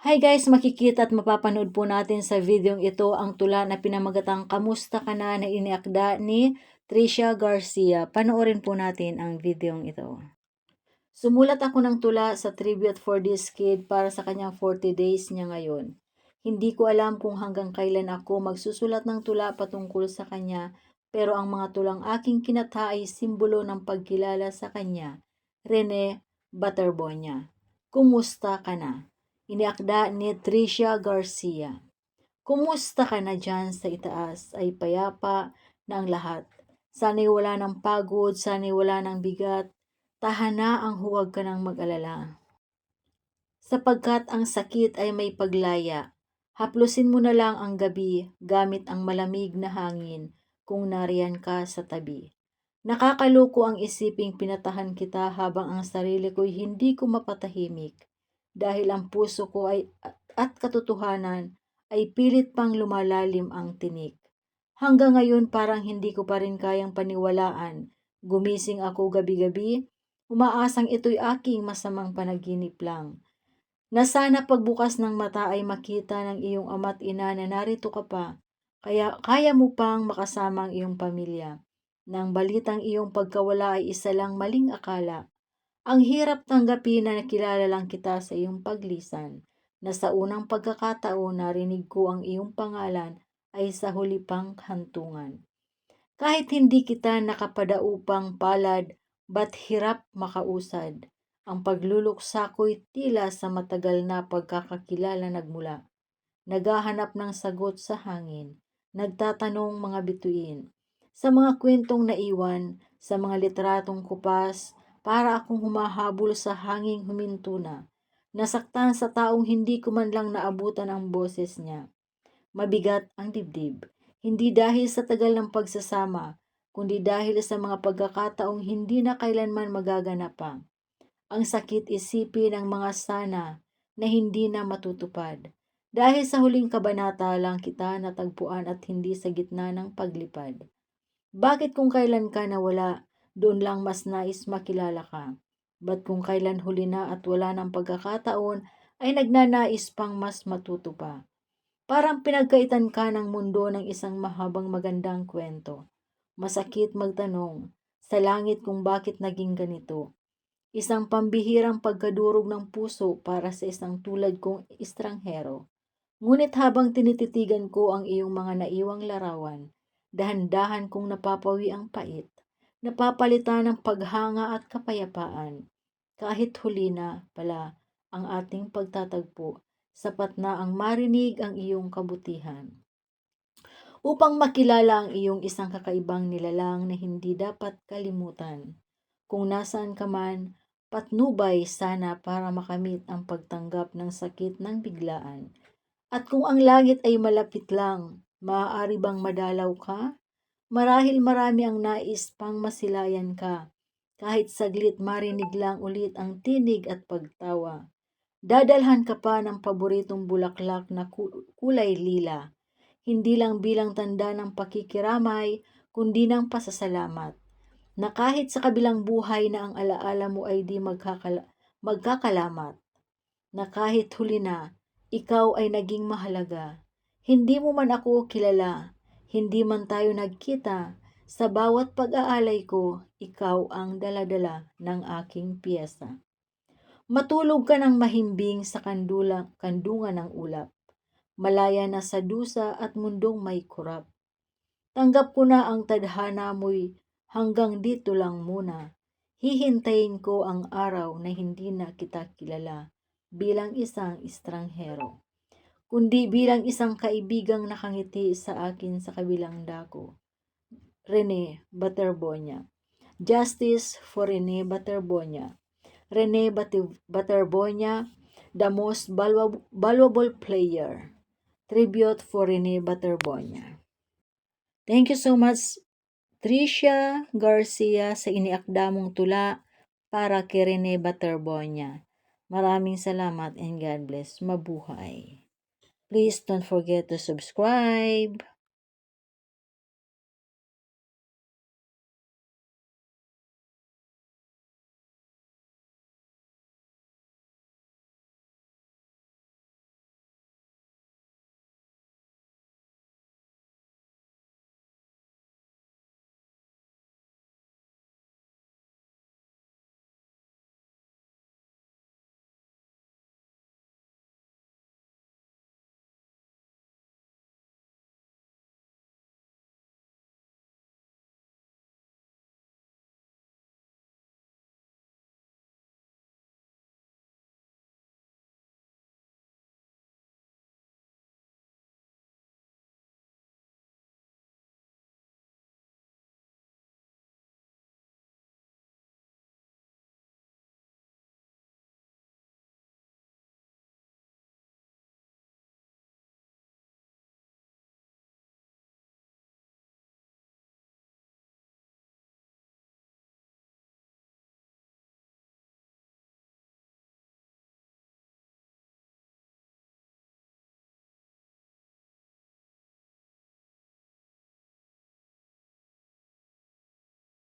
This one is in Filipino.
Hi guys, makikita at mapapanood po natin sa videong ito ang tula na pinamagatang Kamusta Ka Na na iniakda ni Tricia Garcia. Panoorin po natin ang videong ito. Sumulat ako ng tula sa tribute for this kid para sa kanyang 40 days niya ngayon. Hindi ko alam kung hanggang kailan ako magsusulat ng tula patungkol sa kanya, pero ang mga tulang aking kinata ay simbolo ng pagkilala sa kanya. Rene Baterbonia. Kumusta ka na? Iniakda ni Tricia Garcia. Kumusta ka na dyan sa itaas? Ay payapa na ang lahat. Sana'y wala ng pagod, sana'y wala ng bigat. Tahana ang huwag ka nang mag-alala. Sapagkat ang sakit ay may paglaya. Haplusin mo na lang ang gabi gamit ang malamig na hangin kung nariyan ka sa tabi. Nakakaloko ang isiping pinatahan kita habang ang sarili ko'y hindi ko mapatahimik. Dahil ang puso ko at katotohanan ay pilit pang lumalalim ang tinik. Hanggang ngayon parang hindi ko pa rin kayang paniwalaan. Gumising ako gabi-gabi, umaasang ito'y aking masamang panaginip lang. Na sana pagbukas ng mata ay makita ng iyong ama't ina na narito ka pa, kaya kaya mo pang makasama ang iyong pamilya. Nang balitang iyong pagkawala ay isa lang maling akala. Ang hirap tanggapin na nakilala lang kita sa iyong paglisan, na sa unang pagkakataon narinig ko ang iyong pangalan ay sa huli pang hantungan. Kahit hindi kita nakapadaupang palad, ba't hirap makausad? Ang pagluluksa ko'y tila sa matagal na pagkakakilala nagmula. Naghahanap ng sagot sa hangin, nagtatanong mga bituin, sa mga kwentong naiwan, sa mga litratong kupas, para akong humahabol sa hanging huminto na. Nasaktan sa taong hindi ko man lang naabutan ang boses niya. Mabigat ang dibdib, hindi dahil sa tagal ng pagsasama, kundi dahil sa mga pagkakataong hindi na kailanman magaganap pa. Ang sakit isipin ng mga sana na hindi na matutupad. Dahil sa huling kabanata lang kita natagpuan at hindi sa gitna ng paglipad. Bakit kung kailan ka nawala, doon lang mas nais makilala ka? Ba't kung kailan huli na at wala ng pagkakataon, ay nagnanais pang mas matuto pa? Parang pinagkaitan ka ng mundo ng isang mahabang magandang kwento. Masakit magtanong sa langit kung bakit naging ganito. Isang pambihirang pagkadurog ng puso para sa isang tulad kong estranghero. Ngunit habang tinititigan ko ang iyong mga naiwang larawan, dahan-dahan kong napapawi ang pait, napapalitan ng paghanga at kapayapaan. Kahit huli na pala ang ating pagtatagpo, sapat na ang marinig ang iyong kabutihan. Upang makilala ang iyong isang kakaibang nilalang na hindi dapat kalimutan. Kung nasaan ka man, patnubay sana para makamit ang pagtanggap ng sakit ng biglaan. At kung ang langit ay malapit lang, maaari bang madalaw ka? Marahil marami ang nais pang masilayan ka. Kahit saglit marinig lang ulit ang tinig at pagtawa. Dadalhan ka pa ng paboritong bulaklak na kulay lila. Hindi lang bilang tanda ng pakikiramay, kundi ng pasasalamat. Na kahit sa kabilang buhay na ang alaala mo ay di magkakalamat. Na kahit huli na, ikaw ay naging mahalaga. Hindi mo man ako kilala, hindi man tayo nagkita, sa bawat pag-aalay ko, ikaw ang daladala ng aking piyesa. Matulog ka ng mahimbing sa kandungan ng ulap. Malaya na sa dusa at mundong may kurap. Tanggap ko na ang tadhana mo'y hanggang dito lang muna. Hihintayin ko ang araw na hindi na kita kilala bilang isang estranghero, kundi bilang isang kaibigang nakangiti sa akin sa kabilang dako. Rene Baterbonia. Justice for Rene Baterbonia. Rene Baterbonia, the most valuable player. Tribute for Rene Baterbonia. Thank you so much, Tricia Garcia, sa iniakda mong tula para kay Rene Baterbonia. Maraming salamat and God bless. Mabuhay. Please don't forget to subscribe.